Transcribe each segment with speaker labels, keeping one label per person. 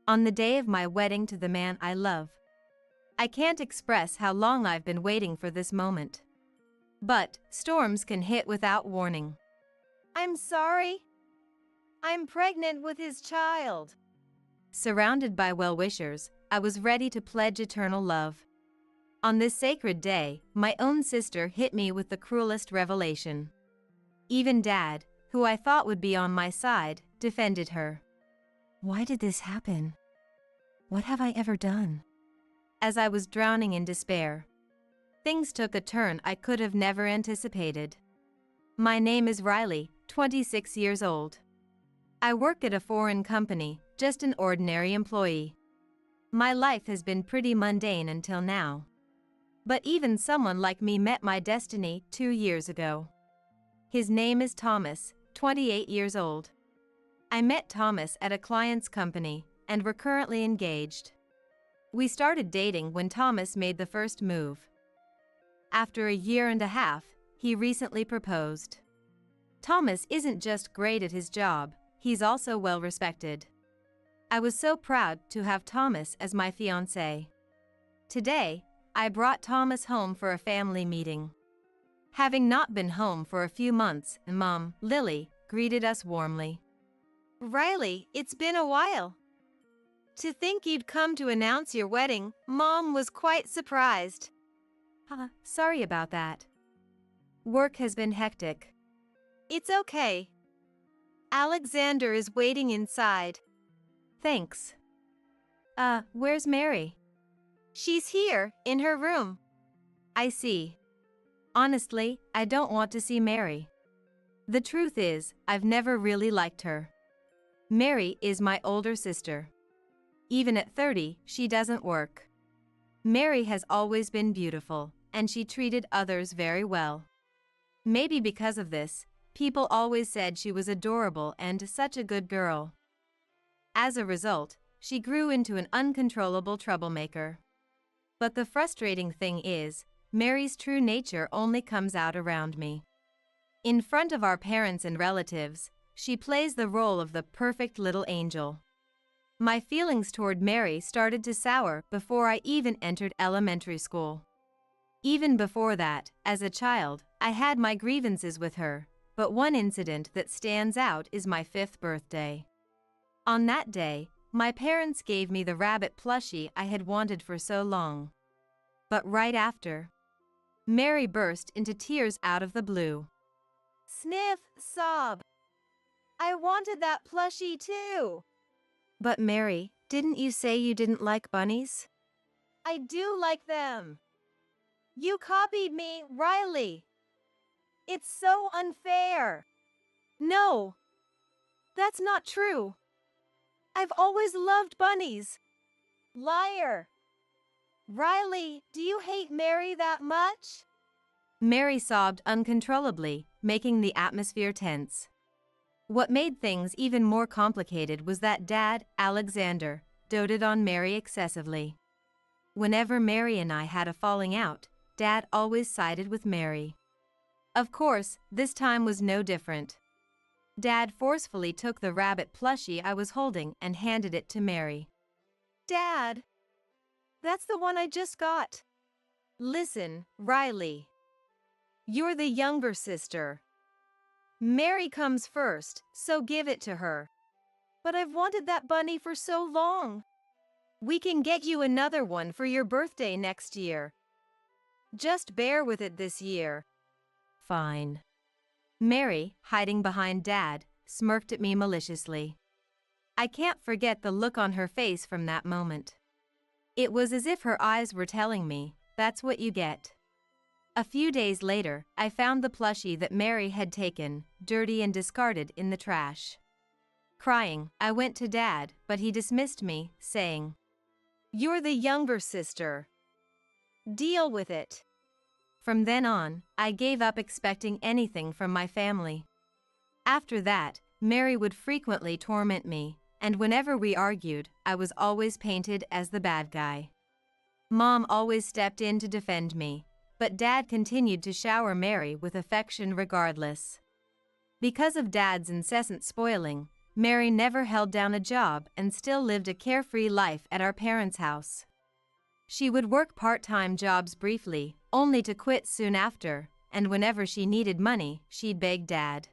Speaker 1: on the day of my wedding to the man I love. I can't express how long I've been waiting for this moment. But storms can hit without warning.
Speaker 2: I'm sorry. I'm pregnant with his child.
Speaker 1: Surrounded by well-wishers, I was ready to pledge eternal love. On this sacred day, my own sister hit me with the cruelest revelation. Even Dad, who I thought would be on my side, defended her. Why did this happen? What have I ever done? As I was drowning in despair, things took a turn I could have never anticipated. My name is Riley, 26 years old. I work at a foreign company, just an ordinary employee. My life has been pretty mundane until now. But even someone like me met my destiny 2 years ago. His name is Thomas, 28 years old. I met Thomas at a client's company, and we're currently engaged. We started dating when Thomas made the first move. After a year and a half, he recently proposed. Thomas isn't just great at his job, he's also well respected. I was so proud to have Thomas as my fiancé. Today, I brought Thomas home for a family meeting. Having not been home for a few months, Mom, Lily, greeted us warmly.
Speaker 2: Riley, it's been a while. To think you'd come to announce your wedding, Mom was quite surprised.
Speaker 1: Sorry about that. Work has been hectic.
Speaker 2: It's okay. Alexander is waiting inside.
Speaker 1: Thanks. Where's Mary?
Speaker 2: She's here, in her room.
Speaker 1: I see. Honestly, I don't want to see Mary. The truth is, I've never really liked her. Mary is my older sister. Even at 30, she doesn't work. Mary has always been beautiful, and she treated others very well. Maybe because of this, people always said she was adorable and such a good girl. As a result, she grew into an uncontrollable troublemaker. But the frustrating thing is, Mary's true nature only comes out around me. In front of our parents and relatives, she plays the role of the perfect little angel. My feelings toward Mary started to sour before I even entered elementary school. Even before that, as a child, I had my grievances with her, but one incident that stands out is my 5th birthday. On that day, my parents gave me the rabbit plushie I had wanted for so long. But right after, Mary burst into tears out of the blue.
Speaker 2: Sniff, sob. I wanted that plushie too.
Speaker 1: But Mary, didn't you say you didn't like bunnies?
Speaker 2: I do like them. You copied me, Riley. It's so unfair. No, that's not true. I've always loved bunnies. Liar. Riley, do you hate Mary that much?
Speaker 1: Mary sobbed uncontrollably, making the atmosphere tense. What made things even more complicated was that Dad, Alexander, doted on Mary excessively. Whenever Mary and I had a falling out, Dad always sided with Mary. Of course, this time was no different. Dad forcefully took the rabbit plushie I was holding and handed it to Mary.
Speaker 2: Dad, that's the one I just got. Listen, Riley. You're the younger sister. Mary comes first, so give it to her. But I've wanted that bunny for so long. We can get you another one for your birthday next year. Just bear with it this year.
Speaker 1: Fine. Mary, hiding behind Dad, smirked at me maliciously. I can't forget the look on her face from that moment. It was as if her eyes were telling me, that's what you get. A few days later, I found the plushie that Mary had taken, dirty and discarded, in the trash. Crying, I went to Dad, but he dismissed me, saying, "You're the younger sister. Deal with it." From then on, I gave up expecting anything from my family. After that, Mary would frequently torment me, and whenever we argued, I was always painted as the bad guy. Mom always stepped in to defend me, but Dad continued to shower Mary with affection regardless. Because of Dad's incessant spoiling, Mary never held down a job and still lived a carefree life at our parents' house. She would work part-time jobs briefly, only to quit soon after, and whenever she needed money, she'd beg Dad.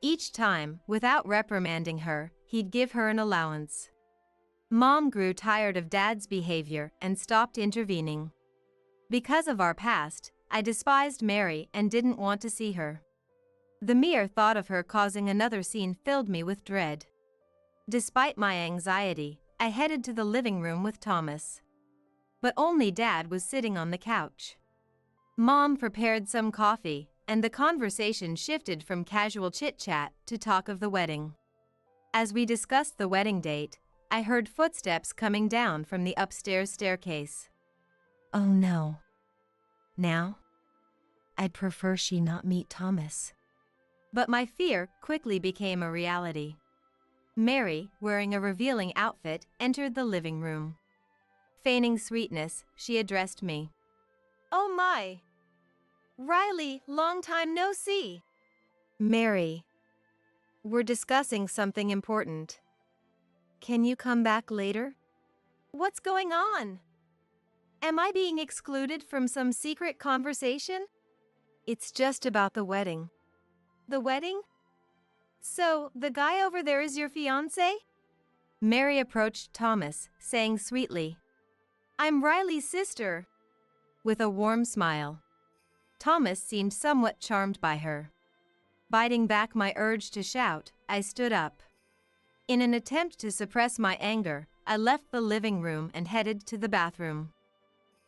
Speaker 1: Each time, without reprimanding her, he'd give her an allowance. Mom grew tired of Dad's behavior and stopped intervening. Because of our past, I despised Mary and didn't want to see her. The mere thought of her causing another scene filled me with dread. Despite my anxiety, I headed to the living room with Thomas. But only Dad was sitting on the couch. Mom prepared some coffee, and the conversation shifted from casual chit-chat to talk of the wedding. As we discussed the wedding date, I heard footsteps coming down from the upstairs staircase.
Speaker 2: Oh no. Now? I'd prefer she not meet Thomas.
Speaker 1: But my fear quickly became a reality. Mary, wearing a revealing outfit, entered the living room. Feigning sweetness, she addressed me.
Speaker 2: Oh my! Riley, long time no see.
Speaker 1: Mary, we're discussing something important. Can you come back later?
Speaker 2: What's going on? Am I being excluded from some secret conversation?
Speaker 1: It's just about the wedding.
Speaker 2: The wedding? So, the guy over there is your fiancé?
Speaker 1: Mary approached Thomas, saying sweetly,
Speaker 2: I'm Riley's sister.
Speaker 1: With a warm smile. Thomas seemed somewhat charmed by her. Biting back my urge to shout, I stood up. In an attempt to suppress my anger, I left the living room and headed to the bathroom.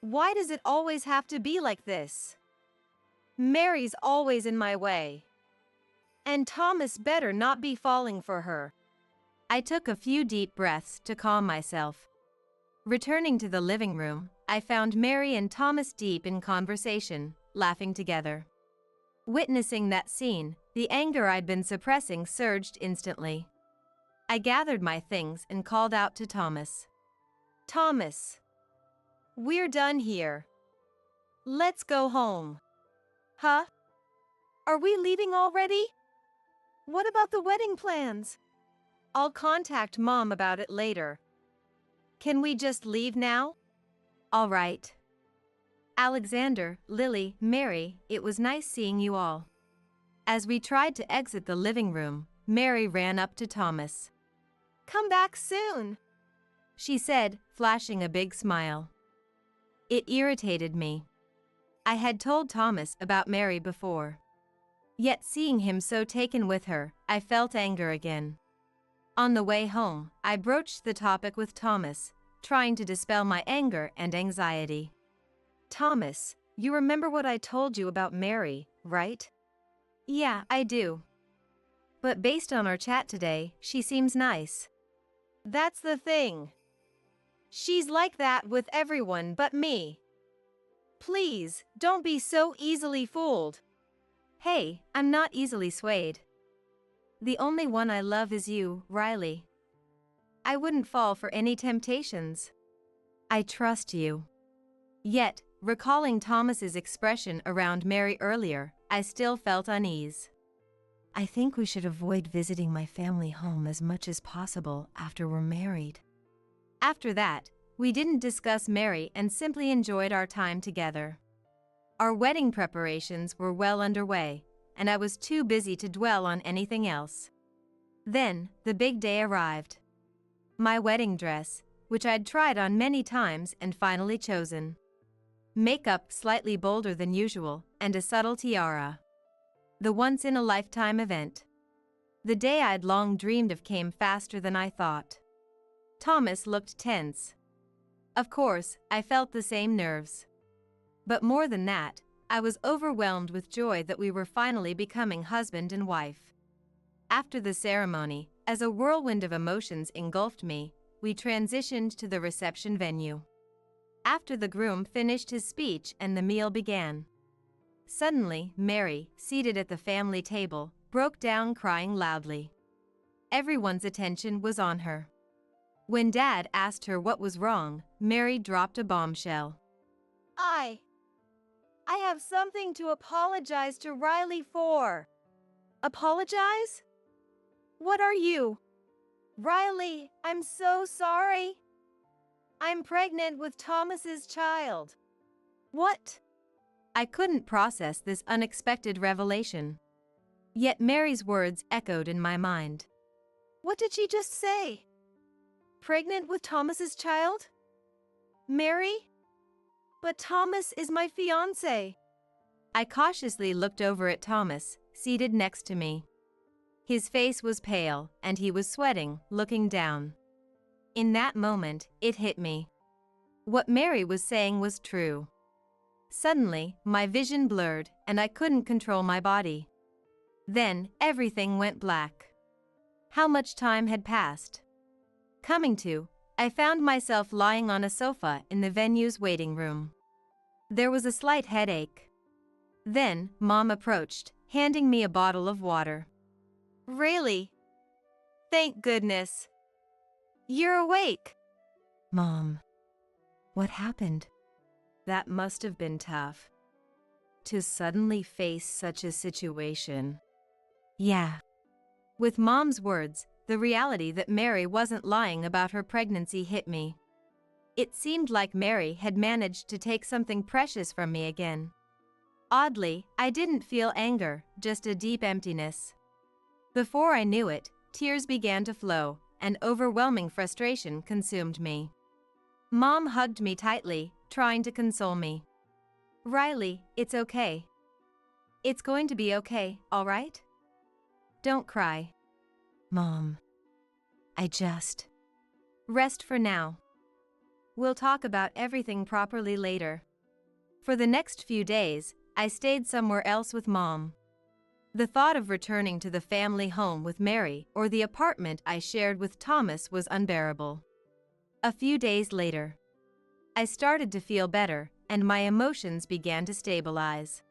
Speaker 2: Why does it always have to be like this? Mary's always in my way. And Thomas better not be falling for her.
Speaker 1: I took a few deep breaths to calm myself. Returning to the living room, I found Mary and Thomas deep in conversation, laughing together. Witnessing that scene, the anger I'd been suppressing surged instantly. I gathered my things and called out to Thomas.
Speaker 2: Thomas, we're done here. Let's go home. Huh? Are we leaving already? What about the wedding plans? I'll contact Mom about it later. Can we just leave now?
Speaker 1: All right. Alexander, Lily, Mary, it was nice seeing you all. As we tried to exit the living room, Mary ran up to Thomas.
Speaker 2: Come back soon,
Speaker 1: she said, flashing a big smile. It irritated me. I had told Thomas about Mary before. Yet seeing him so taken with her, I felt anger again. On the way home, I broached the topic with Thomas, trying to dispel my anger and anxiety.
Speaker 2: Thomas, you remember what I told you about Mary, right?
Speaker 1: Yeah, I do. But based on our chat today, she seems nice.
Speaker 2: That's the thing. She's like that with everyone but me. Please, don't be so easily fooled.
Speaker 1: Hey, I'm not easily swayed. The only one I love is you, Riley. I wouldn't fall for any temptations. I trust you. Yet, recalling Thomas's expression around Mary earlier, I still felt unease.
Speaker 2: I think we should avoid visiting my family home as much as possible after we're married.
Speaker 1: After that, we didn't discuss Mary and simply enjoyed our time together. Our wedding preparations were well underway, and I was too busy to dwell on anything else. Then, the big day arrived. My wedding dress, which I'd tried on many times and finally chosen. Makeup slightly bolder than usual, and a subtle tiara. The once-in-a-lifetime event. The day I'd long dreamed of came faster than I thought. Thomas looked tense. Of course, I felt the same nerves. But more than that, I was overwhelmed with joy that we were finally becoming husband and wife. After the ceremony, as a whirlwind of emotions engulfed me, we transitioned to the reception venue. After the groom finished his speech and the meal began. Suddenly, Mary, seated at the family table, broke down crying loudly. Everyone's attention was on her. When Dad asked her what was wrong, Mary dropped a bombshell.
Speaker 2: I have something to apologize to Riley for. Apologize? What are you, Riley, I'm so sorry. I'm pregnant with Thomas's child. What?
Speaker 1: I couldn't process this unexpected revelation. Yet Mary's words echoed in my mind.
Speaker 2: What did she just say? Pregnant with Thomas's child? Mary? But Thomas is my fiancé.
Speaker 1: I cautiously looked over at Thomas, seated next to me. His face was pale, and he was sweating, looking down. In that moment, it hit me. What Mary was saying was true. Suddenly, my vision blurred, and I couldn't control my body. Then, everything went black. How much time had passed? Coming to, I found myself lying on a sofa in the venue's waiting room. There was a slight headache. Then, Mom approached, handing me a bottle of water.
Speaker 2: Really? Thank goodness. You're awake.
Speaker 1: Mom, what happened? That must have been tough. To suddenly face such a situation. Yeah. With Mom's words, the reality that Mary wasn't lying about her pregnancy hit me. It seemed like Mary had managed to take something precious from me again. Oddly, I didn't feel anger, just a deep emptiness. Before I knew it, tears began to flow, and overwhelming frustration consumed me. Mom hugged me tightly, trying to console me. Riley, it's okay. It's going to be okay, all right? Don't cry. Mom, Rest for now. We'll talk about everything properly later. For the next few days, I stayed somewhere else with Mom. The thought of returning to the family home with Mary or the apartment I shared with Thomas was unbearable. A few days later, I started to feel better, and my emotions began to stabilize.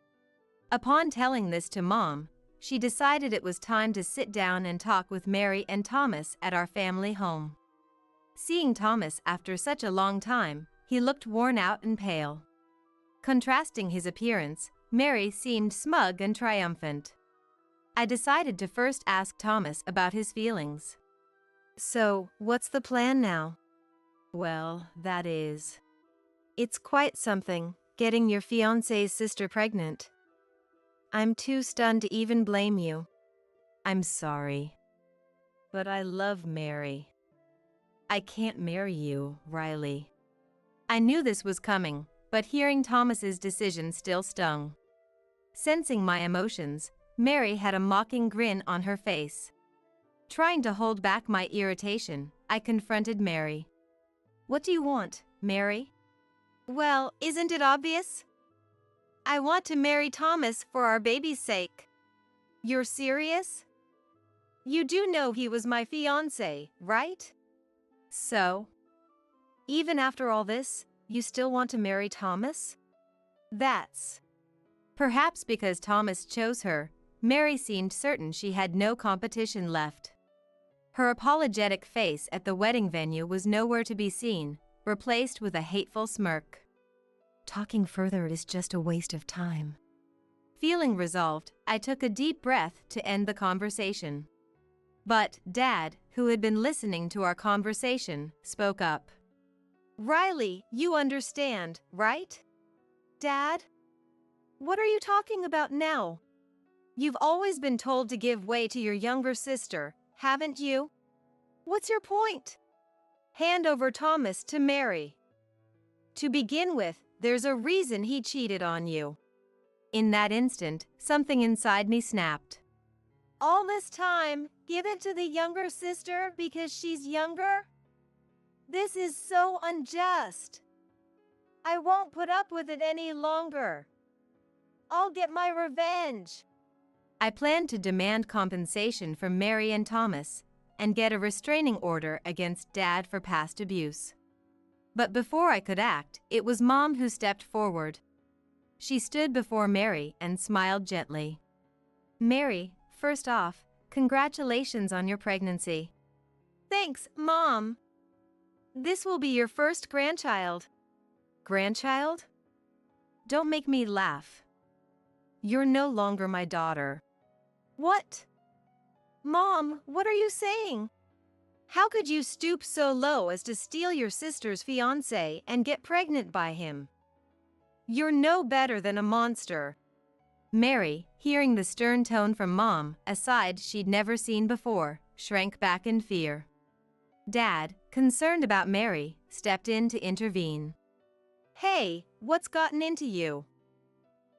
Speaker 1: Upon telling this to Mom, she decided it was time to sit down and talk with Mary and Thomas at our family home. Seeing Thomas after such a long time, he looked worn out and pale. Contrasting his appearance, Mary seemed smug and triumphant. I decided to first ask Thomas about his feelings.
Speaker 2: So, what's the plan now?
Speaker 1: Well,
Speaker 2: It's quite something, getting your fiancé's sister pregnant. I'm too stunned to even blame you.
Speaker 1: I'm sorry. But I love Mary. I can't marry you, Riley. I knew this was coming, but hearing Thomas's decision still stung. Sensing my emotions, Mary had a mocking grin on her face. Trying to hold back my irritation, I confronted Mary. What do you want, Mary?
Speaker 2: Well, isn't it obvious? I want to marry Thomas for our baby's sake. You're serious? You do know he was my fiancé, right?
Speaker 1: So?
Speaker 2: Even after all this, you still want to marry Thomas? That's...
Speaker 1: Perhaps because Thomas chose her, Mary seemed certain she had no competition left. Her apologetic face at the wedding venue was nowhere to be seen, replaced with a hateful smirk. Talking further is just a waste of time. Feeling resolved, I took a deep breath to end the conversation. But Dad, who had been listening to our conversation, spoke up.
Speaker 2: Riley, you understand, right? Dad? What are you talking about now? You've always been told to give way to your younger sister, haven't you? What's your point? Hand over Thomas to Mary. To begin with, there's a reason he cheated on you.
Speaker 1: In that instant, something inside me snapped.
Speaker 2: All this time, give it to the younger sister because she's younger? This is so unjust. I won't put up with it any longer. I'll get my revenge.
Speaker 1: I planned to demand compensation from Mary and Thomas and get a restraining order against Dad for past abuse. But before I could act, it was Mom who stepped forward. She stood before Mary and smiled gently. Mary, first off, congratulations on your pregnancy.
Speaker 2: Thanks, Mom. This will be your first grandchild.
Speaker 1: Grandchild? Don't make me laugh. You're no longer my daughter.
Speaker 2: What? Mom, what are you saying? How could you stoop so low as to steal your sister's fiancé and get pregnant by him? You're no better than a monster.
Speaker 1: Mary, hearing the stern tone from Mom, a side she'd never seen before, shrank back in fear. Dad, concerned about Mary, stepped in to intervene.
Speaker 2: Hey, what's gotten into you?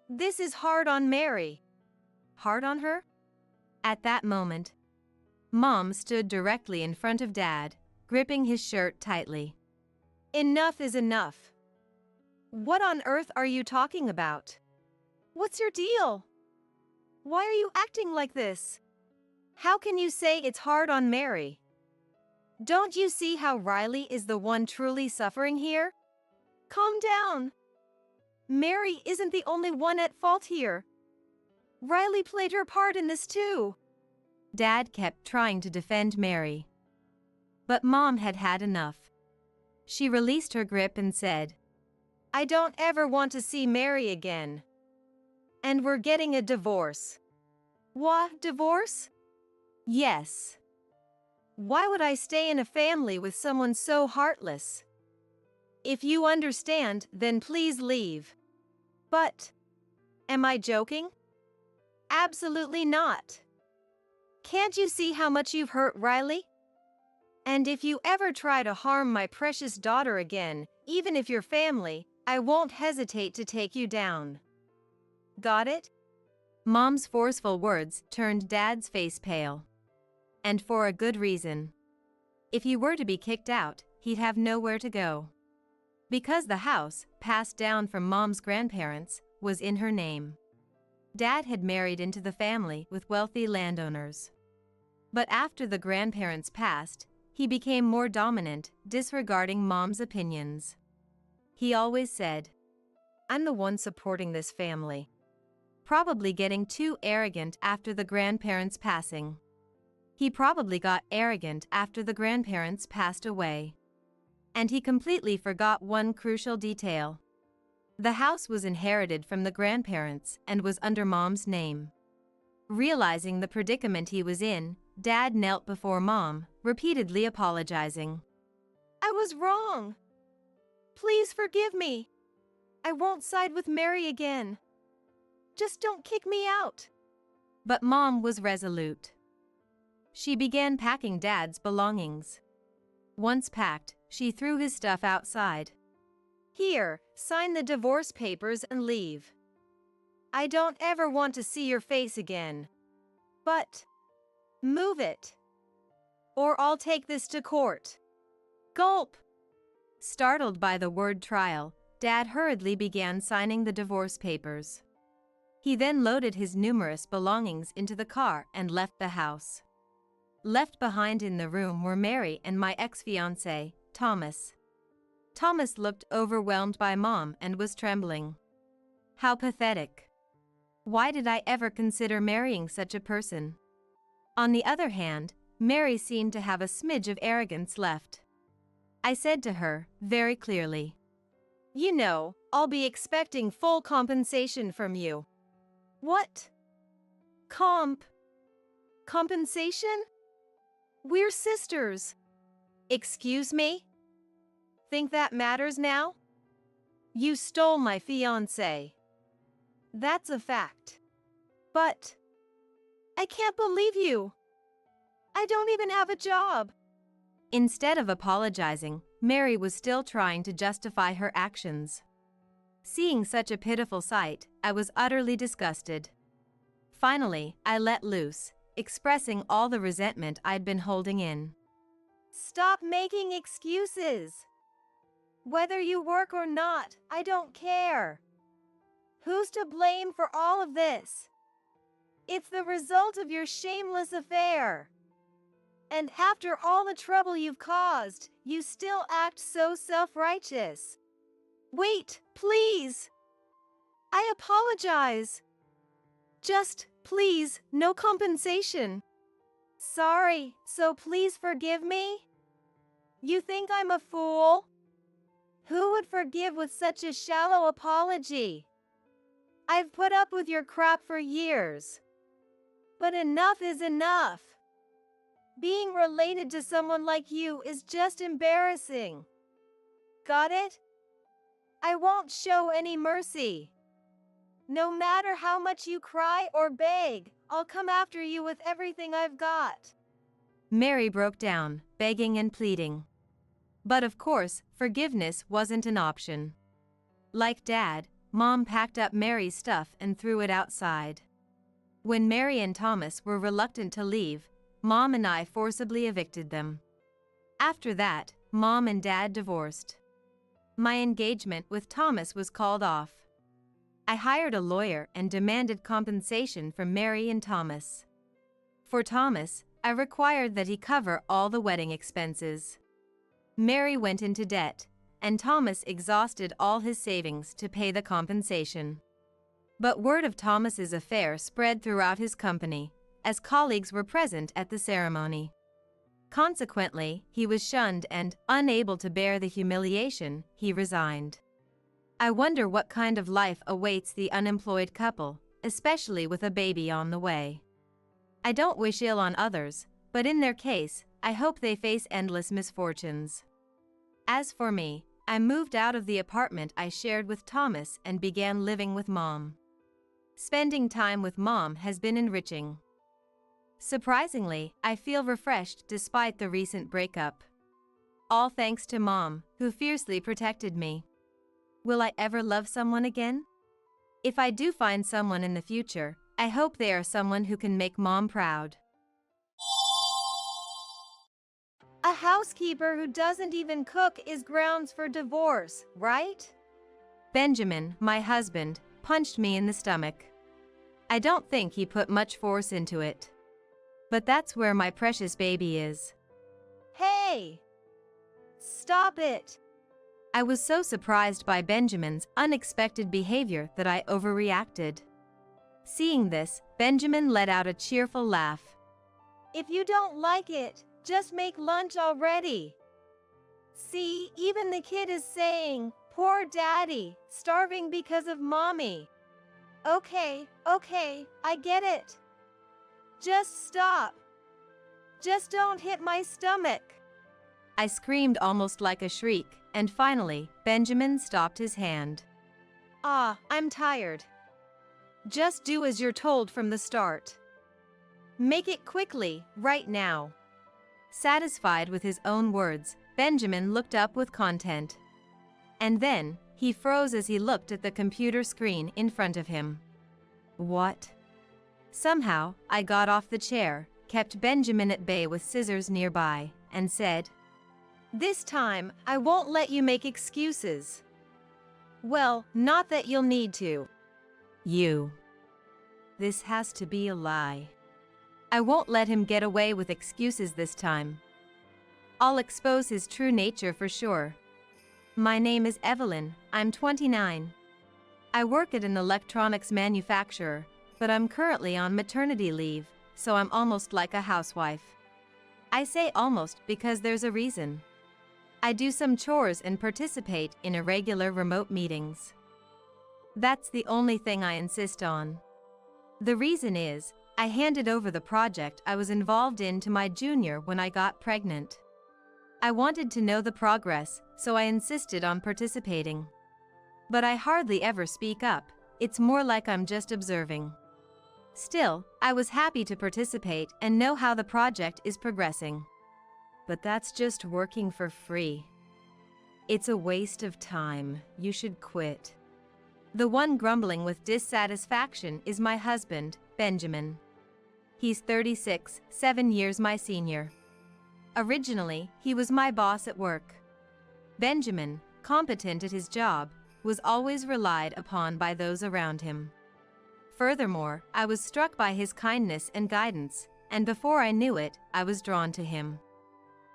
Speaker 2: This is hard on Mary.
Speaker 1: Hard on her? At that moment, Mom stood directly in front of Dad, gripping his shirt tightly.
Speaker 2: Enough is enough. What on earth are you talking about? What's your deal? Why are you acting like this? How can you say it's hard on Mary? Don't you see how Riley is the one truly suffering here? Calm down. Mary isn't the only one at fault here. Riley played her part in this too.
Speaker 1: Dad kept trying to defend Mary. But Mom had had enough. She released her grip and said,
Speaker 2: I don't ever want to see Mary again. And we're getting a divorce. What, divorce? Yes. Why would I stay in a family with someone so heartless? If you understand, then please leave. But, am I joking? Absolutely not. Can't you see how much you've hurt Riley? And if you ever try to harm my precious daughter again, even if you're family, I won't hesitate to take you down. Got it?
Speaker 1: Mom's forceful words turned Dad's face pale. And for a good reason. If he were to be kicked out, he'd have nowhere to go. Because the house, passed down from Mom's grandparents, was in her name. Dad had married into the family with wealthy landowners. But after the grandparents passed, he became more dominant, disregarding Mom's opinions. He always said, I'm the one supporting this family. Probably getting too arrogant after the grandparents' passing. He probably got arrogant after the grandparents passed away. And he completely forgot one crucial detail. The house was inherited from the grandparents and was under Mom's name. Realizing the predicament he was in, Dad knelt before Mom, repeatedly apologizing.
Speaker 2: I was wrong. Please forgive me. I won't side with Mary again. Just don't kick me out.
Speaker 1: But Mom was resolute. She began packing Dad's belongings. Once packed, she threw his stuff outside.
Speaker 2: Here, sign the divorce papers and leave. I don't ever want to see your face again. But, move it. Or I'll take this to court. Gulp!
Speaker 1: Startled by the word trial, Dad hurriedly began signing the divorce papers. He then loaded his numerous belongings into the car and left the house. Left behind in the room were Mary and my ex-fiancé, Thomas. Thomas looked overwhelmed by Mom and was trembling. How pathetic. Why did I ever consider marrying such a person? On the other hand, Mary seemed to have a smidge of arrogance left. I said to her, very clearly,
Speaker 2: You know, I'll be expecting full compensation from you. What? Compensation? We're sisters. Excuse me? Think that matters now? You stole my fiancé. That's a fact. But I can't believe you. I don't even have a job.
Speaker 1: Instead of apologizing, Mary was still trying to justify her actions. Seeing such a pitiful sight, I was utterly disgusted. Finally, I let loose, expressing all the resentment I'd been holding in.
Speaker 2: Stop making excuses. Whether you work or not, I don't care. Who's to blame for all of this? It's the result of your shameless affair. And after all the trouble you've caused, you still act so self-righteous. Wait, please. I apologize. Just, please, no compensation. Sorry, so please forgive me? You think I'm a fool? Who would forgive with such a shallow apology? I've put up with your crap for years. But enough is enough. Being related to someone like you is just embarrassing. Got it? I won't show any mercy. No matter how much you cry or beg, I'll come after you with everything I've got.
Speaker 1: Mary broke down, begging and pleading. But of course, forgiveness wasn't an option. Like Dad, Mom packed up Mary's stuff and threw it outside. When Mary and Thomas were reluctant to leave, Mom and I forcibly evicted them. After that, Mom and Dad divorced. My engagement with Thomas was called off. I hired a lawyer and demanded compensation from Mary and Thomas. For Thomas, I required that he cover all the wedding expenses. Mary went into debt, and Thomas exhausted all his savings to pay the compensation. But word of Thomas's affair spread throughout his company, as colleagues were present at the ceremony. Consequently, he was shunned and, unable to bear the humiliation, he resigned. I wonder what kind of life awaits the unemployed couple, especially with a baby on the way. I don't wish ill on others, but in their case, I hope they face endless misfortunes. As for me, I moved out of the apartment I shared with Thomas and began living with Mom. Spending time with Mom has been enriching. Surprisingly, I feel refreshed despite the recent breakup. All thanks to Mom, who fiercely protected me. Will I ever love someone again? If I do find someone in the future, I hope they are someone who can make Mom proud.
Speaker 2: A housekeeper who doesn't even cook is grounds for divorce, right?
Speaker 1: Benjamin, my husband, punched me in the stomach. I don't think he put much force into it. But that's where my precious baby is.
Speaker 2: Hey! Stop it!
Speaker 1: I was so surprised by Benjamin's unexpected behavior that I overreacted. Seeing this, Benjamin let out a cheerful laugh.
Speaker 2: If you don't like it, just make lunch already. See, even the kid is saying, "Poor daddy, starving because of mommy." Okay, I get it. Just stop. Just don't hit my stomach.
Speaker 1: I screamed almost like a shriek, and finally, Benjamin stopped his hand.
Speaker 2: I'm tired. Just do as you're told from the start. Make it quickly, right now.
Speaker 1: Satisfied with his own words, Benjamin looked up with content. And then, he froze as he looked at the computer screen in front of him. What? Somehow, I got off the chair, kept Benjamin at bay with scissors nearby, and said,
Speaker 2: "This time, I won't let you make excuses. Well, not that you'll need to."
Speaker 1: This has to be a lie. I won't let him get away with excuses this time. I'll expose his true nature for sure. My name is Evelyn, I'm 29. I work at an electronics manufacturer, but I'm currently on maternity leave, so I'm almost like a housewife. I say almost because there's a reason. I do some chores and participate in irregular remote meetings. That's the only thing I insist on. The reason is, I handed over the project I was involved in to my junior when I got pregnant. I wanted to know the progress, so I insisted on participating. But I hardly ever speak up, it's more like I'm just observing. Still, I was happy to participate and know how the project is progressing. But that's just working for free. It's a waste of time, you should quit. The one grumbling with dissatisfaction is my husband, Benjamin. He's 36, 7 years my senior. Originally, he was my boss at work. Benjamin, competent at his job, was always relied upon by those around him. Furthermore, I was struck by his kindness and guidance, and before I knew it, I was drawn to him.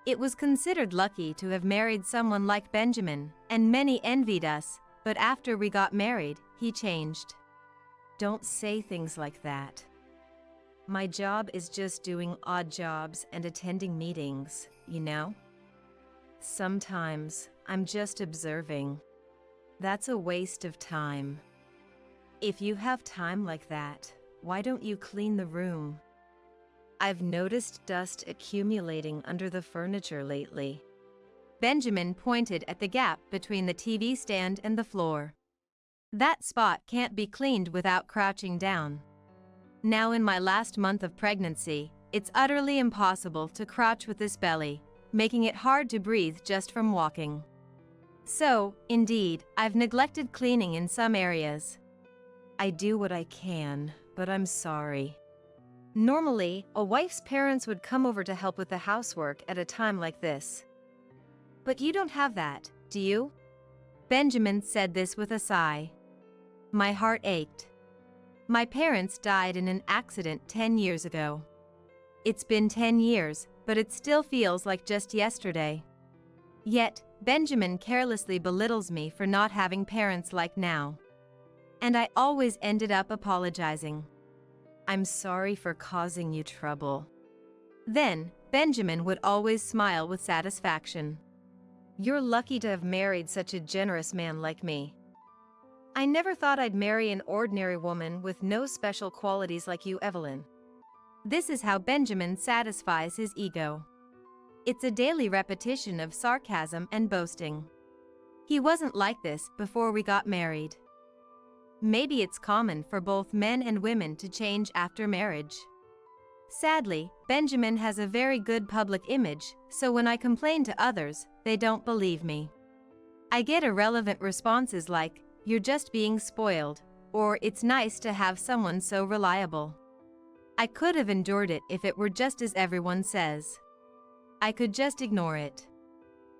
Speaker 1: It was considered lucky to have married someone like Benjamin, and many envied us, but after we got married, he changed. Don't say things like that. My job is just doing odd jobs and attending meetings, you know? Sometimes, I'm just observing. That's a waste of time. If you have time like that, why don't you clean the room?
Speaker 2: I've noticed dust accumulating under the furniture lately.
Speaker 1: Benjamin pointed at the gap between the TV stand and the floor. That spot can't be cleaned without crouching down. Now in my last month of pregnancy, it's utterly impossible to crouch with this belly, making it hard to breathe just from walking. So, indeed, I've neglected cleaning in some areas.
Speaker 2: I do what I can, but I'm sorry. Normally, a wife's parents would come over to help with the housework at a time like this. But you don't have that, do you?
Speaker 1: Benjamin said this with a sigh. My heart ached. My parents died in an accident 10 years ago. It's been 10 years, but it still feels like just yesterday. Yet, Benjamin carelessly belittles me for not having parents like now. And I always ended up apologizing.
Speaker 2: I'm sorry for causing you trouble.
Speaker 1: Then, Benjamin would always smile with satisfaction.
Speaker 2: You're lucky to have married such a generous man like me. I never thought I'd marry an ordinary woman with no special qualities like you, Evelyn.
Speaker 1: This is how Benjamin satisfies his ego. It's a daily repetition of sarcasm and boasting. He wasn't like this before we got married. Maybe it's common for both men and women to change after marriage. Sadly, Benjamin has a very good public image, so when I complain to others, they don't believe me. I get irrelevant responses like, "You're just being spoiled," or "It's nice to have someone so reliable." I could have endured it if it were just as everyone says. I could just ignore it.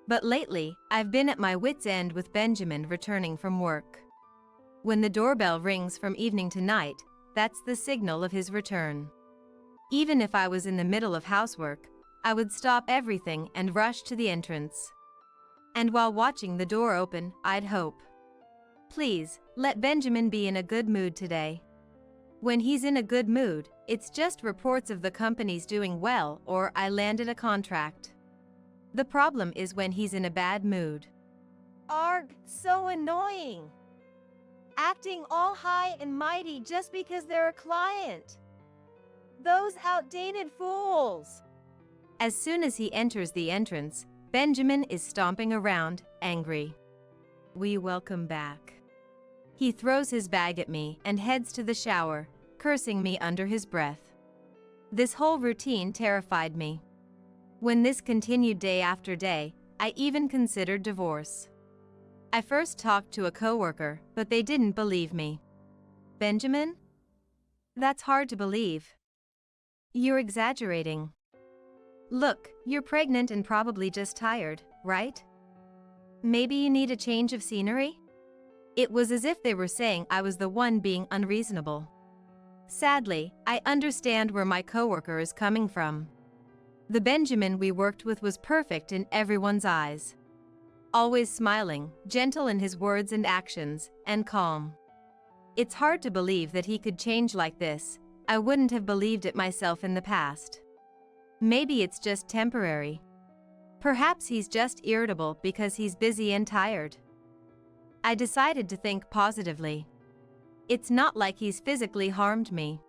Speaker 1: But lately, I've been at my wit's end with Benjamin returning from work. When the doorbell rings from evening to night, that's the signal of his return. Even if I was in the middle of housework, I would stop everything and rush to the entrance. And while watching the door open, I'd hope, "Please, let Benjamin be in a good mood today." When he's in a good mood, it's just reports of the company's doing well or I landed a contract. The problem is when he's in a bad mood.
Speaker 2: Arg, so annoying. Acting all high and mighty just because they're a client. Those outdated fools.
Speaker 1: As soon as he enters the entrance, Benjamin is stomping around, angry.
Speaker 2: We welcome back.
Speaker 1: He throws his bag at me and heads to the shower, cursing me under his breath. This whole routine terrified me. When this continued day after day, I even considered divorce. I first talked to a coworker, but they didn't believe me.
Speaker 2: "Benjamin?
Speaker 1: That's hard to believe.
Speaker 2: You're exaggerating. Look, you're pregnant and probably just tired, right? Maybe you need a change of scenery?"
Speaker 1: It was as if they were saying I was the one being unreasonable. Sadly, I understand where my coworker is coming from. The Benjamin we worked with was perfect in everyone's eyes. Always smiling, gentle in his words and actions, and calm. It's hard to believe that he could change like this. I wouldn't have believed it myself in the past. Maybe it's just temporary. Perhaps he's just irritable because he's busy and tired. I decided to think positively. It's not like he's physically harmed me.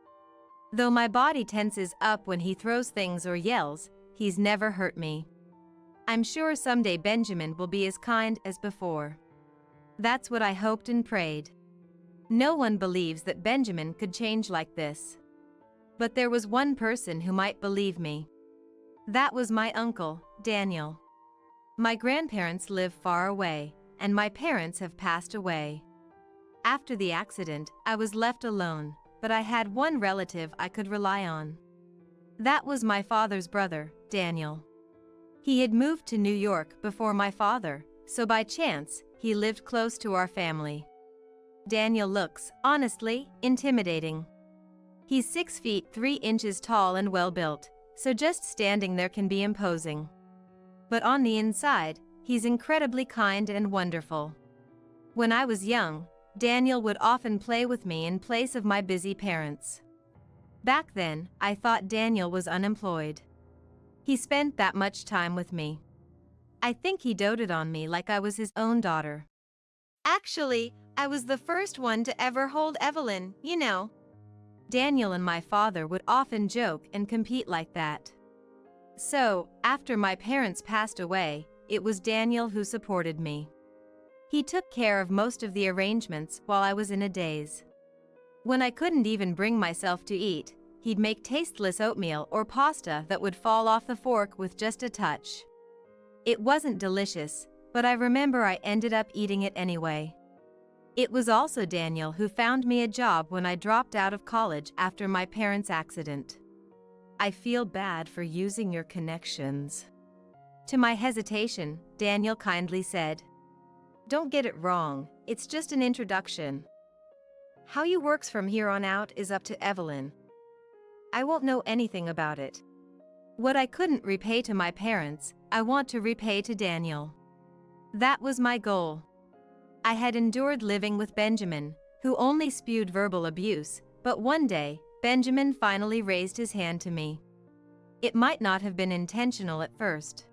Speaker 1: Though my body tenses up when he throws things or yells, he's never hurt me. I'm sure someday Benjamin will be as kind as before. That's what I hoped and prayed. No one believes that Benjamin could change like this. But there was one person who might believe me. That was my uncle, Daniel. My grandparents live far away, and my parents have passed away. After the accident, I was left alone, but I had one relative I could rely on. That was my father's brother, Daniel. He had moved to New York before my father, so by chance, he lived close to our family. Daniel looks, honestly, intimidating. He's 6 feet 3 inches tall and well-built, so just standing there can be imposing. But on the inside, he's incredibly kind and wonderful. When I was young, Daniel would often play with me in place of my busy parents. Back then, I thought Daniel was unemployed. He spent that much time with me. I think he doted on me like I was his own daughter.
Speaker 2: Actually, I was the first one to ever hold Evelyn, you know.
Speaker 1: Daniel and my father would often joke and compete like that. So, after my parents passed away, it was Daniel who supported me. He took care of most of the arrangements while I was in a daze. When I couldn't even bring myself to eat, he'd make tasteless oatmeal or pasta that would fall off the fork with just a touch. It wasn't delicious, but I remember I ended up eating it anyway. It was also Daniel who found me a job when I dropped out of college after my parents' accident. I feel bad for using your connections. To my hesitation, Daniel kindly said, "Don't get it wrong, it's just an introduction. How you works from here on out is up to Evelyn. I won't know anything about it. What I couldn't repay to my parents, I want to repay to Daniel." That was my goal. I had endured living with Benjamin, who only spewed verbal abuse, but one day, Benjamin finally raised his hand to me. It might not have been intentional at first.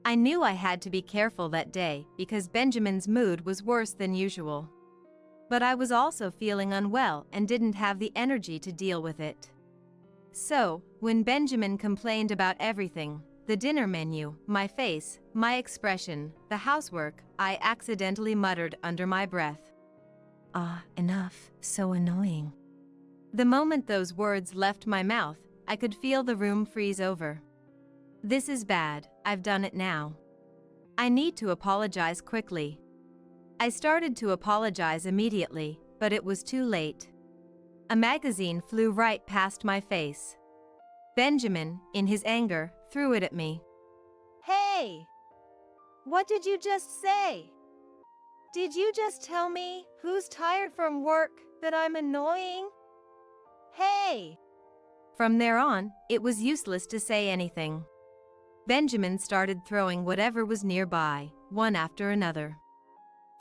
Speaker 1: I knew I had to be careful that day because Benjamin's mood was worse than usual. But I was also feeling unwell and didn't have the energy to deal with it. So, when Benjamin complained about everything, the dinner menu, my face, my expression, the housework, I accidentally muttered under my breath, "Ah, enough, so annoying." The moment those words left my mouth, I could feel the room freeze over. This is bad, I've done it now. I need to apologize quickly. I started to apologize immediately, but it was too late. A magazine flew right past my face. Benjamin, in his anger, threw it at me.
Speaker 2: Hey! What did you just say? Did you just tell me, who's tired from work, that I'm annoying? Hey!
Speaker 1: From there on, it was useless to say anything. Benjamin started throwing whatever was nearby, one after another.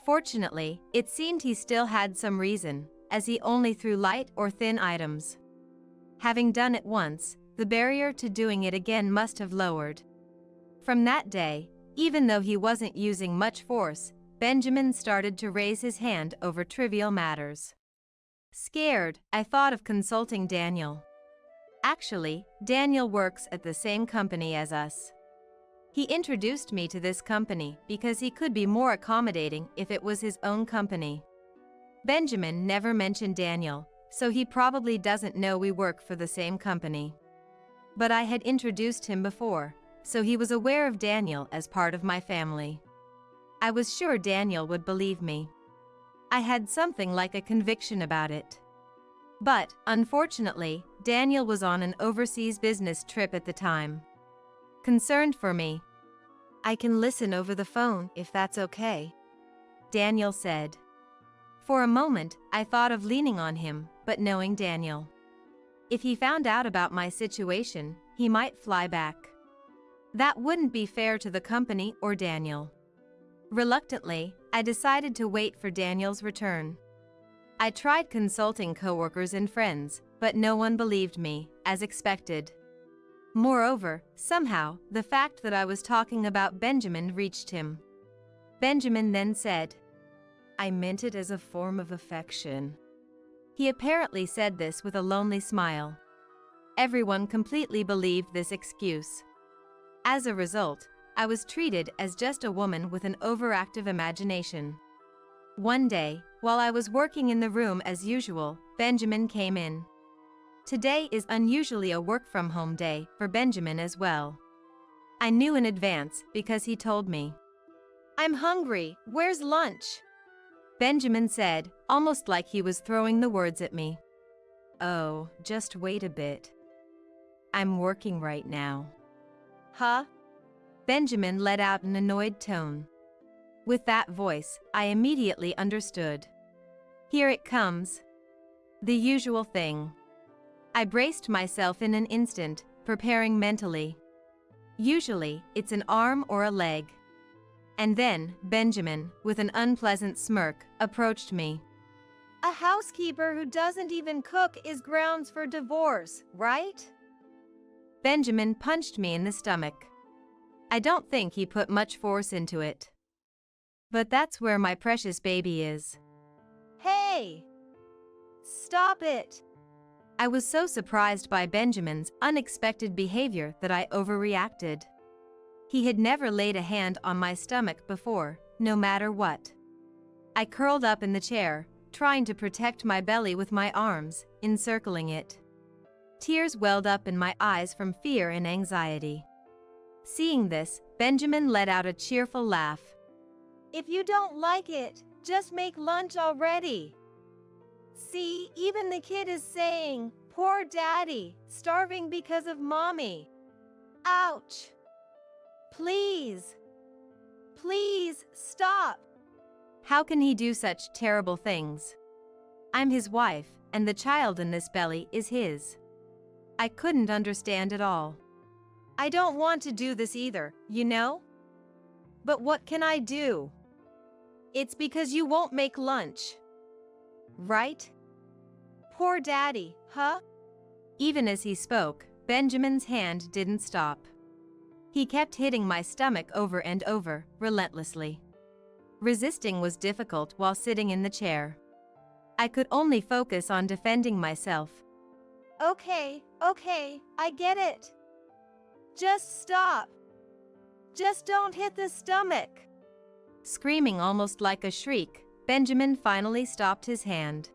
Speaker 1: Fortunately, it seemed he still had some reason, as he only threw light or thin items. Having done it once, the barrier to doing it again must have lowered. From that day, even though he wasn't using much force, Benjamin started to raise his hand over trivial matters. Scared, I thought of consulting Daniel. Actually, Daniel works at the same company as us. He introduced me to this company because he could be more accommodating if it was his own company. Benjamin never mentioned Daniel, so he probably doesn't know we work for the same company. But I had introduced him before, so he was aware of Daniel as part of my family. I was sure Daniel would believe me. I had something like a conviction about it. But, unfortunately, Daniel was on an overseas business trip at the time. Concerned for me, "I can listen over the phone if that's okay," Daniel said. For a moment, I thought of leaning on him, but knowing Daniel, if he found out about my situation, he might fly back. That wouldn't be fair to the company or Daniel. Reluctantly, I decided to wait for Daniel's return. I tried consulting coworkers and friends, but no one believed me, as expected. Moreover, somehow, the fact that I was talking about Benjamin reached him. Benjamin then said, "I meant it as a form of affection." He apparently said this with a lonely smile. Everyone completely believed this excuse. As a result, I was treated as just a woman with an overactive imagination. One day, while I was working in the room as usual, Benjamin came in. Today is unusually a work-from-home day for Benjamin as well. I knew in advance because he told me.
Speaker 2: "I'm hungry, where's lunch?"
Speaker 1: Benjamin said, almost like he was throwing the words at me. "Oh, just wait a bit. I'm working right now."
Speaker 2: Huh?
Speaker 1: Benjamin let out an annoyed tone. With that voice, I immediately understood. Here it comes. The usual thing. I braced myself in an instant, preparing mentally. Usually, it's an arm or a leg. And then, Benjamin, with an unpleasant smirk, approached me.
Speaker 2: "A housekeeper who doesn't even cook is grounds for divorce, right?"
Speaker 1: Benjamin punched me in the stomach. I don't think he put much force into it. But that's where my precious baby is.
Speaker 2: "Hey! Stop it!
Speaker 1: I was so surprised by Benjamin's unexpected behavior that I overreacted. He had never laid a hand on my stomach before, no matter what. I curled up in the chair, trying to protect my belly with my arms, encircling it. Tears welled up in my eyes from fear and anxiety. Seeing this, Benjamin let out a cheerful laugh.
Speaker 2: If you don't like it, just make lunch already. See, even the kid is saying, "Poor daddy, starving because of mommy." Ouch! Please. Please, stop.
Speaker 1: How can he do such terrible things? I'm his wife, and the child in this belly is his. I couldn't understand at all.
Speaker 2: I don't want to do this either, you know? But what can I do? It's because you won't make lunch. Right? Poor daddy, huh?
Speaker 1: Even as he spoke, Benjamin's hand didn't stop. He kept hitting my stomach over and over, relentlessly. Resisting was difficult while sitting in the chair. I could only focus on defending myself.
Speaker 2: Okay, I get it. Just stop. Just don't hit the stomach.
Speaker 1: Screaming almost like a shriek, Benjamin finally stopped his hand.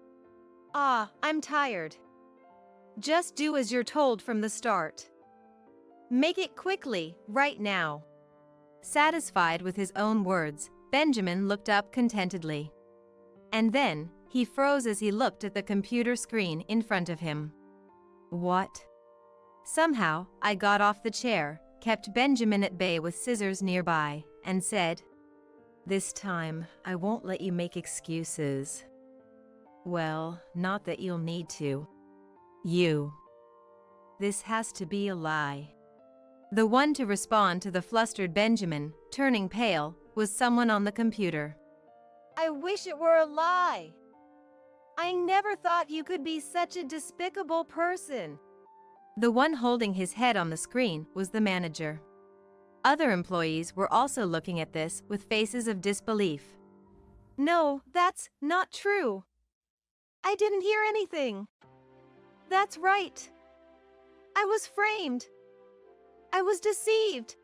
Speaker 2: I'm tired. Just do as you're told from the start. Make it quickly, right now.
Speaker 1: Satisfied with his own words, Benjamin looked up contentedly. And then, he froze as he looked at the computer screen in front of him. What? Somehow, I got off the chair, kept Benjamin at bay with scissors nearby, and said, "This time, I won't let you make excuses." Well, not that you'll need to. This has to be a lie. The one to respond to the flustered Benjamin, turning pale, was someone on the computer.
Speaker 2: I wish it were a lie. I never thought you could be such a despicable person.
Speaker 1: The one holding his head on the screen was the manager. Other employees were also looking at this with faces of disbelief.
Speaker 2: No, that's not true. I didn't hear anything. That's right. I was framed. I was deceived.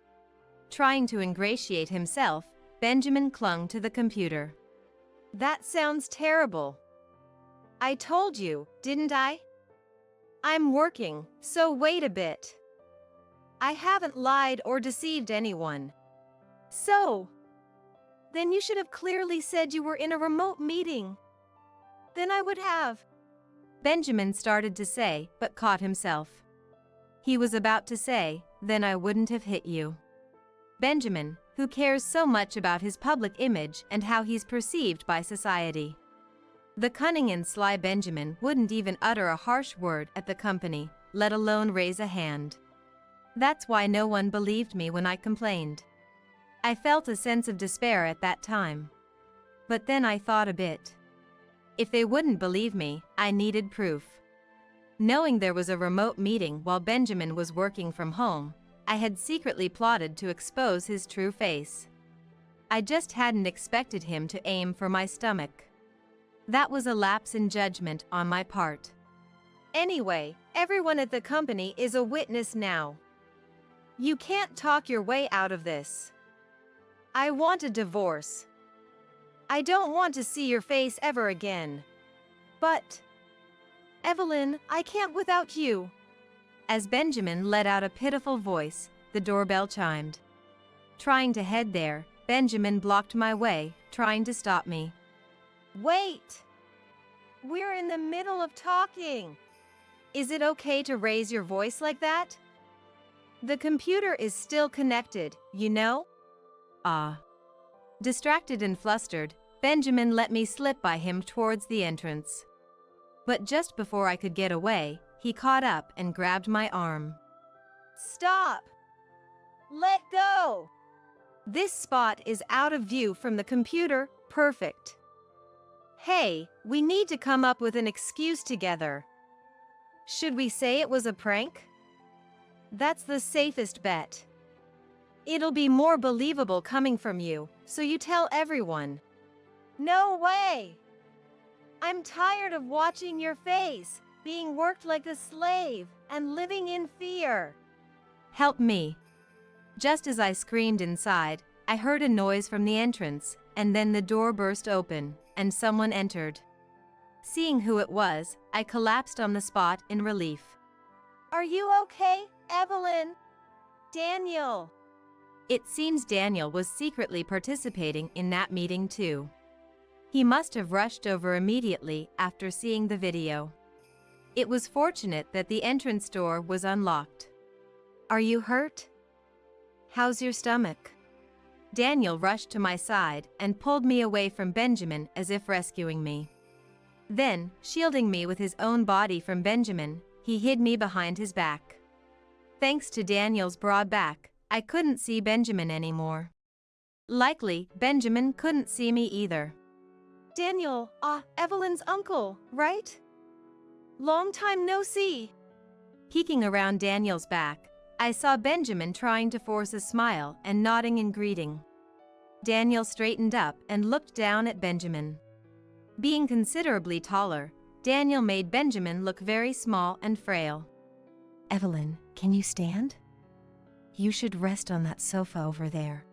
Speaker 1: Trying to ingratiate himself, Benjamin clung to the computer.
Speaker 2: That sounds terrible. I told you, didn't I? I'm working, so wait a bit. I haven't lied or deceived anyone. So, then you should have clearly said you were in a remote meeting. Then I would have.
Speaker 1: Benjamin started to say, but caught himself. He was about to say, "Then I wouldn't have hit you." Benjamin, who cares so much about his public image and how he's perceived by society. The cunning and sly Benjamin wouldn't even utter a harsh word at the company, let alone raise a hand. That's why no one believed me when I complained. I felt a sense of despair at that time. But then I thought a bit. If they wouldn't believe me, I needed proof. Knowing there was a remote meeting while Benjamin was working from home, I had secretly plotted to expose his true face. I just hadn't expected him to aim for my stomach. That was a lapse in judgment on my part.
Speaker 2: Anyway, everyone at the company is a witness now. You can't talk your way out of this. I want a divorce. I don't want to see your face ever again. But, Evelyn, I can't without you.
Speaker 1: As Benjamin let out a pitiful voice, the doorbell chimed. Trying to head there, Benjamin blocked my way, trying to stop me.
Speaker 2: Wait! We're in the middle of talking. Is it okay to raise your voice like that? The computer is still connected, you know?
Speaker 1: Distracted and flustered, Benjamin let me slip by him towards the entrance. But just before I could get away, he caught up and grabbed my arm.
Speaker 2: Stop! Let go! This spot is out of view from the computer, perfect. Hey, we need to come up with an excuse together. Should we say it was a prank? That's the safest bet. It'll be more believable coming from you, so you tell everyone. No way! I'm tired of watching your face. being worked like a slave, and living in fear.
Speaker 1: Help me. Just as I screamed inside, I heard a noise from the entrance, and then the door burst open, and someone entered. Seeing who it was, I collapsed on the spot in relief.
Speaker 2: Are you okay, Evelyn? Daniel.
Speaker 1: It seems Daniel was secretly participating in that meeting too. He must have rushed over immediately after seeing the video. It was fortunate that the entrance door was unlocked.
Speaker 2: Are you hurt? How's your stomach?
Speaker 1: Daniel rushed to my side and pulled me away from Benjamin as if rescuing me. Then, shielding me with his own body from Benjamin, he hid me behind his back. Thanks to Daniel's broad back, I couldn't see Benjamin anymore. Likely, Benjamin couldn't see me either.
Speaker 2: Daniel, Evelyn's uncle, right? Long time no see.
Speaker 1: Peeking around Daniel's back, I saw Benjamin trying to force a smile and nodding in greeting. Daniel straightened up and looked down at Benjamin. Being considerably taller, Daniel made Benjamin look very small and frail.
Speaker 2: Evelyn, can you stand? You should rest on that sofa over there.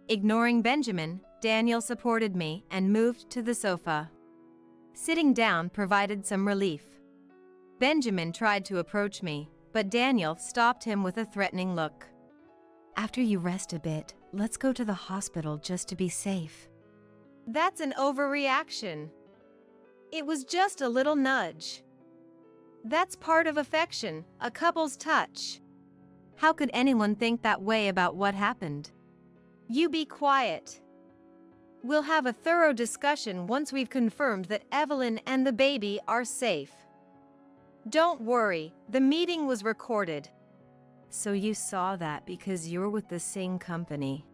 Speaker 1: Ignoring Benjamin, Daniel supported me and moved to the sofa. Sitting down provided some relief. Benjamin tried to approach me, but Daniel stopped him with a threatening look.
Speaker 2: After you rest a bit, let's go to the hospital just to be safe. That's an overreaction. It was just a little nudge. That's part of affection, a couple's touch.
Speaker 1: How could anyone think that way about what happened?
Speaker 2: You be quiet. We'll have a thorough discussion once we've confirmed that Evelyn and the baby are safe. Don't worry, the meeting was recorded.
Speaker 1: So you saw that because you're with the same company.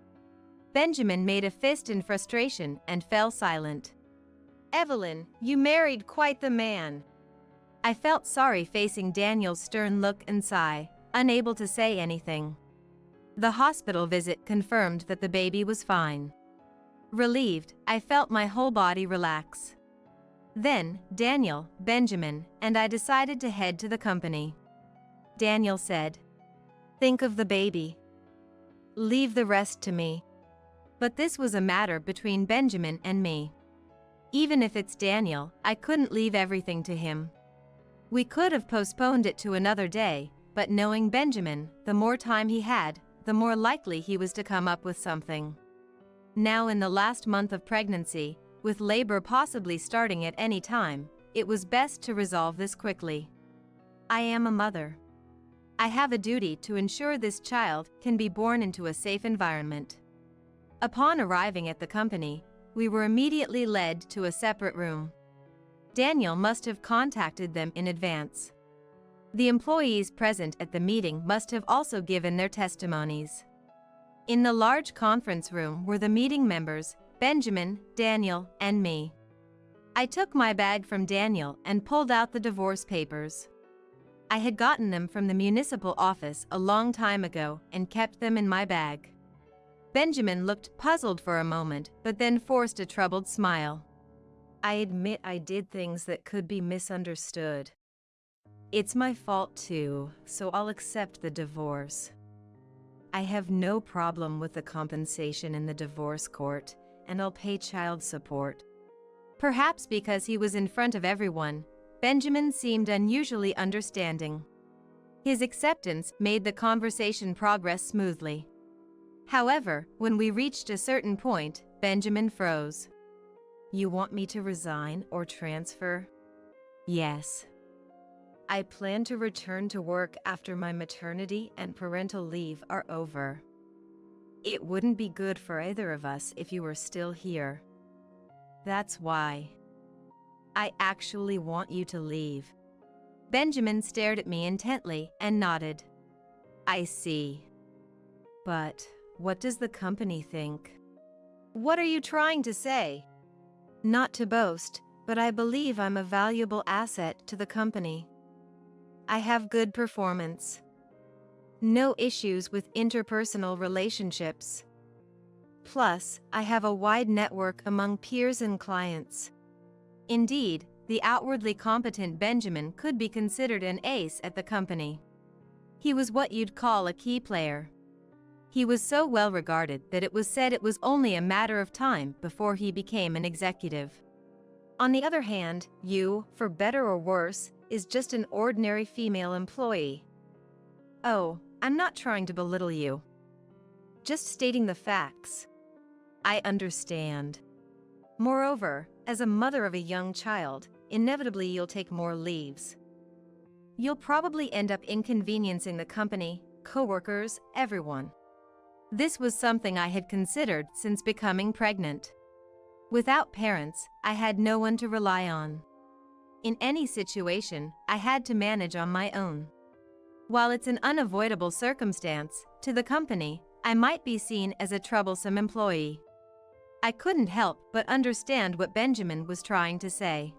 Speaker 1: Benjamin made a fist in frustration and fell silent.
Speaker 2: Evelyn, you married quite the man.
Speaker 1: I felt sorry facing Daniel's stern look and sigh, unable to say anything. The hospital visit confirmed that the baby was fine. Relieved, I felt my whole body relax. Then, Daniel, Benjamin, and I decided to head to the company. Daniel said,
Speaker 2: "Think of the baby. Leave the rest to me."
Speaker 1: But this was a matter between Benjamin and me. Even if it's Daniel, I couldn't leave everything to him. We could have postponed it to another day, but knowing Benjamin, the more time he had, the more likely he was to come up with something. Now in the last month of pregnancy, with labor possibly starting at any time, it was best to resolve this quickly. I am a mother. I have a duty to ensure this child can be born into a safe environment. Upon arriving at the company, we were immediately led to a separate room. Daniel must have contacted them in advance. The employees present at the meeting must have also given their testimonies. In the large conference room were the meeting members, Benjamin, Daniel, and me. I took my bag from Daniel and pulled out the divorce papers. I had gotten them from the municipal office a long time ago and kept them in my bag. Benjamin looked puzzled for a moment, but then forced a troubled smile.
Speaker 2: I admit I did things that could be misunderstood.
Speaker 1: It's my fault too, so I'll accept the divorce. I have no problem with the compensation in the divorce court, and I'll pay child support. Perhaps because he was in front of everyone, Benjamin seemed unusually understanding. His acceptance made the conversation progress smoothly. However, when we reached a certain point, Benjamin froze.
Speaker 2: You want me to resign or transfer?
Speaker 1: Yes.
Speaker 2: I plan to return to work after my maternity and parental leave are over. It wouldn't be good for either of us if you were still here. That's why. I actually want you to leave.
Speaker 1: Benjamin stared at me intently and nodded.
Speaker 2: I see. But what does the company think? What are you trying to say? Not to boast, but I believe I'm a valuable asset to the company. I have good performance. No issues with interpersonal relationships. Plus, I have a wide network among peers and clients.
Speaker 1: Indeed, the outwardly competent Benjamin could be considered an ace at the company. He was what you'd call a key player. He was so well regarded that it was said it was only a matter of time before he became an executive.
Speaker 2: On the other hand, you, for better or worse, is just an ordinary female employee.
Speaker 1: Oh, I'm not trying to belittle you.
Speaker 2: Just stating the facts.
Speaker 1: I understand.
Speaker 2: Moreover, as a mother of a young child, inevitably you'll take more leaves.
Speaker 1: You'll probably end up inconveniencing the company, coworkers, everyone. This was something I had considered since becoming pregnant. Without parents, I had no one to rely on. In any situation, I had to manage on my own. While it's an unavoidable circumstance, to the company, I might be seen as a troublesome employee. I couldn't help but understand what Benjamin was trying to say.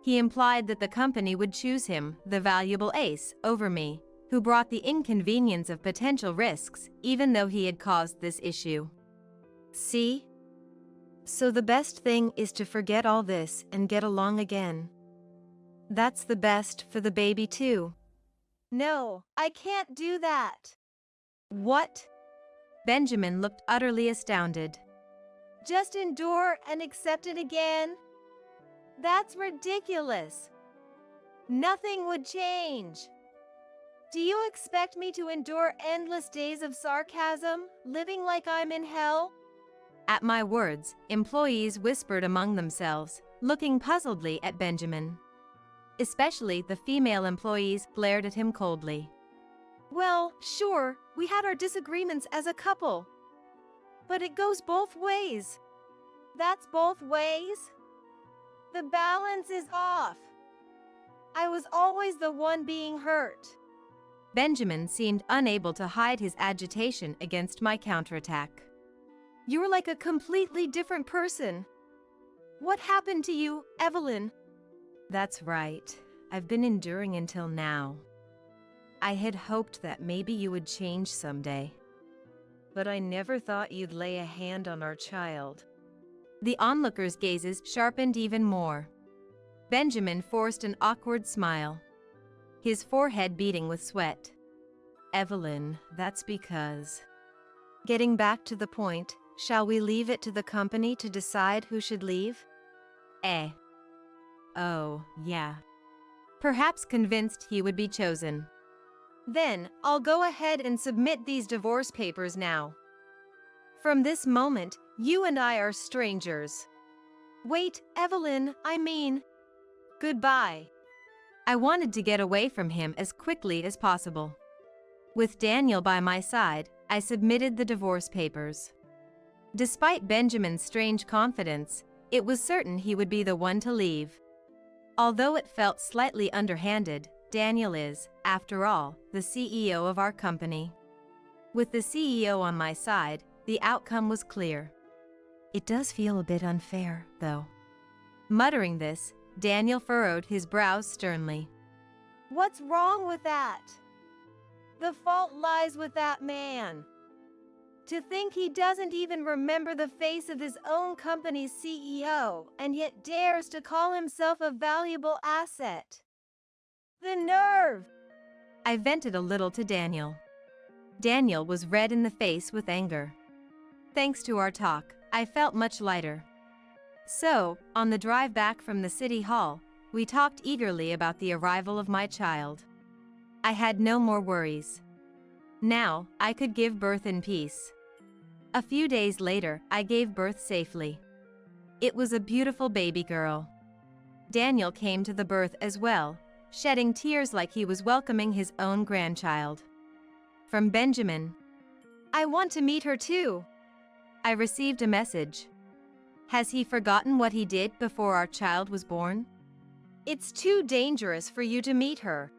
Speaker 1: He implied that the company would choose him, the valuable ace, over me, who brought the inconvenience of potential risks, even though he had caused this issue.
Speaker 2: See? So the best thing is to forget all this and get along again. That's the best for the baby too.
Speaker 3: No, I can't do that.
Speaker 2: What?
Speaker 1: Benjamin looked utterly astounded.
Speaker 3: Just endure and accept it again? That's ridiculous. Nothing would change. Do you expect me to endure endless days of sarcasm, living like I'm in hell?
Speaker 1: At my words, employees whispered among themselves, looking puzzledly at Benjamin. Especially the female employees glared at him coldly.
Speaker 2: Well, sure, we had our disagreements as a couple. But it goes both ways.
Speaker 3: That's both ways? The balance is off. I was always the one being hurt.
Speaker 1: Benjamin seemed unable to hide his agitation against my counterattack.
Speaker 2: You're like a completely different person. What happened to you, Evelyn?
Speaker 1: That's right. I've been enduring until now. I had hoped that maybe you would change someday.
Speaker 2: But I never thought you'd lay a hand on our child.
Speaker 1: The onlookers' gazes sharpened even more. Benjamin forced an awkward smile, his forehead beading with sweat.
Speaker 2: Evelyn, that's because... Getting back to the point, shall we leave it to the company to decide who should leave?
Speaker 1: Oh, yeah. Perhaps convinced he would be chosen.
Speaker 2: Then, I'll go ahead and submit these divorce papers now. From this moment, you and I are strangers. Wait, Evelyn, I mean... Goodbye.
Speaker 1: I wanted to get away from him as quickly as possible. With Daniel by my side, I submitted the divorce papers. Despite Benjamin's strange confidence, it was certain he would be the one to leave. Although it felt slightly underhanded, Daniel is, after all, the CEO of our company. With the CEO on my side, the outcome was clear.
Speaker 2: It does feel a bit unfair, though.
Speaker 1: Muttering this, Daniel furrowed his brows sternly.
Speaker 3: What's wrong with that? The fault lies with that man. To think he doesn't even remember the face of his own company's CEO and yet dares to call himself a valuable asset. The nerve!
Speaker 1: I vented a little to Daniel. Daniel was red in the face with anger. Thanks to our talk, I felt much lighter. So, on the drive back from the city hall, we talked eagerly about the arrival of my child. I had no more worries. Now, I could give birth in peace. A few days later, I gave birth safely. It was a beautiful baby girl. Daniel came to the birth as well, shedding tears like he was welcoming his own grandchild. From Benjamin,
Speaker 2: I want to meet her too.
Speaker 1: I received a message. Has he forgotten what he did before our child was born?
Speaker 2: It's too dangerous for you to meet her.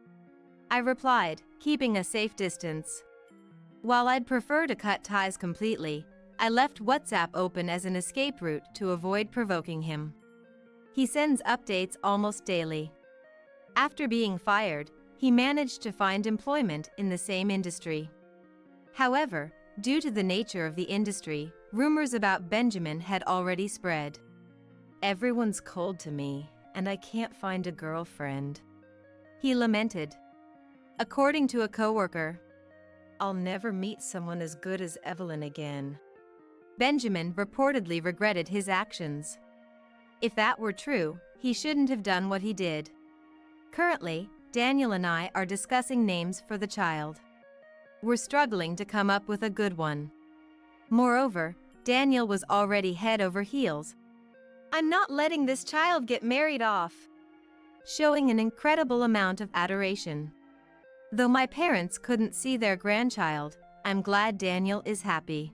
Speaker 1: I replied, keeping a safe distance. While I'd prefer to cut ties completely, I left WhatsApp open as an escape route to avoid provoking him. He sends updates almost daily. After being fired, he managed to find employment in the same industry. However, due to the nature of the industry, rumors about Benjamin had already spread.
Speaker 2: Everyone's cold to me, and I can't find a girlfriend,"
Speaker 1: he lamented. According to a coworker,
Speaker 2: "I'll never meet someone as good as Evelyn again."
Speaker 1: Benjamin reportedly regretted his actions. If that were true, he shouldn't have done what he did. Currently, Daniel and I are discussing names for the child. We're struggling to come up with a good one. Moreover, Daniel was already head over heels,
Speaker 2: "I'm not letting this child get married off,"
Speaker 1: showing an incredible amount of adoration. Though my parents couldn't see their grandchild, I'm glad Daniel is happy.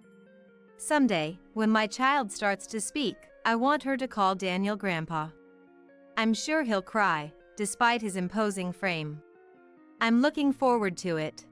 Speaker 1: Someday, when my child starts to speak, I want her to call Daniel Grandpa. I'm sure he'll cry, despite his imposing frame. I'm looking forward to it.